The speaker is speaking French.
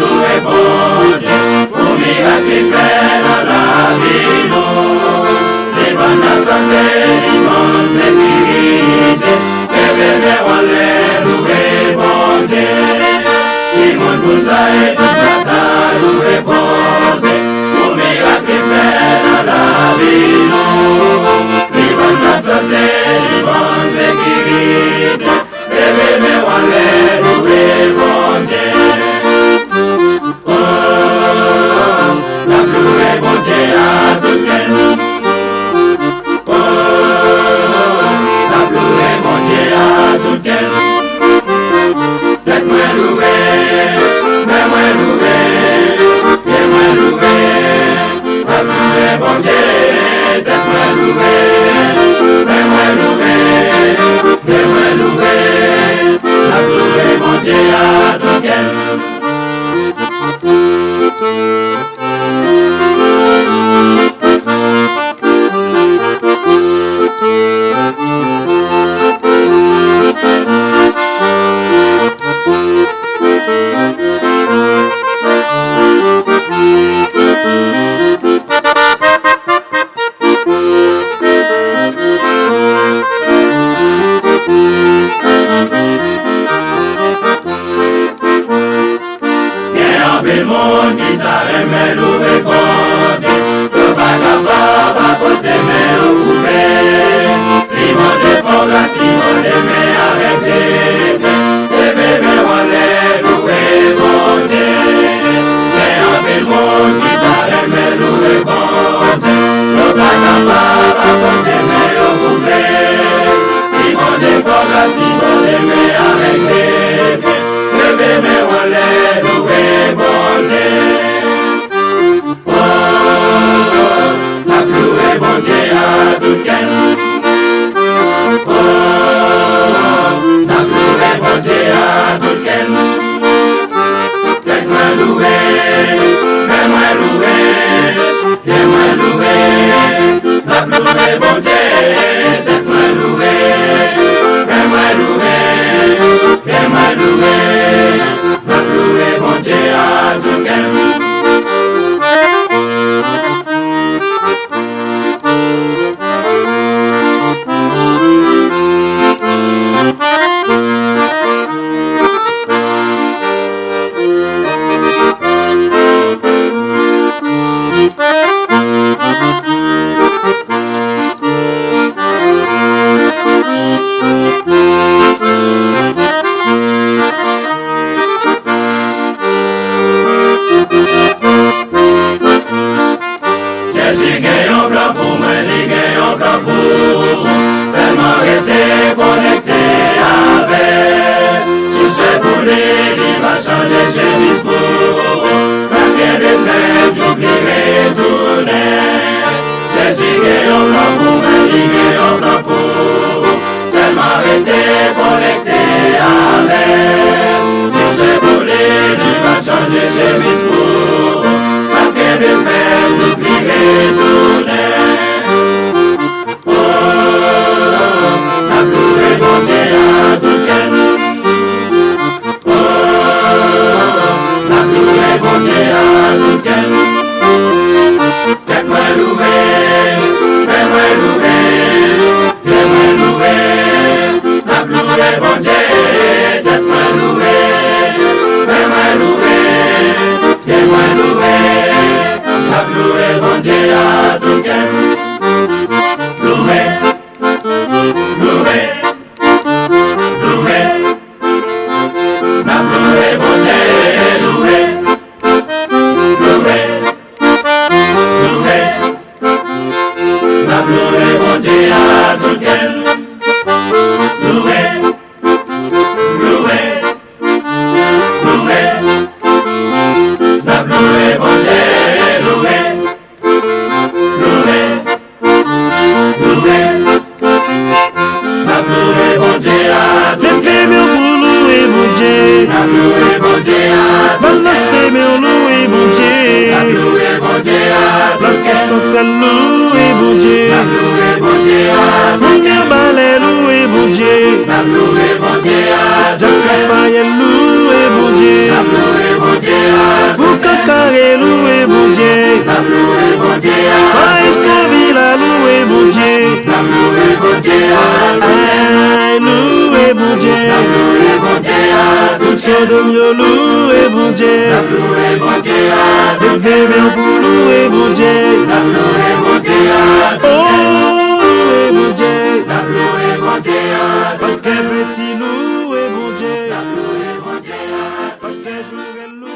louer bon Dieu, pour miracle il fait dans la vie, nous. Les bonnes santé, les bonnes sécurité, les bébés, on les louer bon Dieu. Qui monte pour ta et toute ta louer bon Dieu, pour miracle il fait dans la vie, nous. Les bonnes santé, les bonnes sécurité, les bébés, on les louer bon Dieu. Jacques Raphaël loué bon Dieu. loué bon Dieu, Tout ça de mieux loué bon Dieu. loué bon Dieu, Levez bien pour louer bon Dieu. loué bon Dieu, Oh, loué bon Dieu. loué bon Dieu, Pasteur petit loué bon Dieu. loué bon Dieu. Pasteur Jourel loué.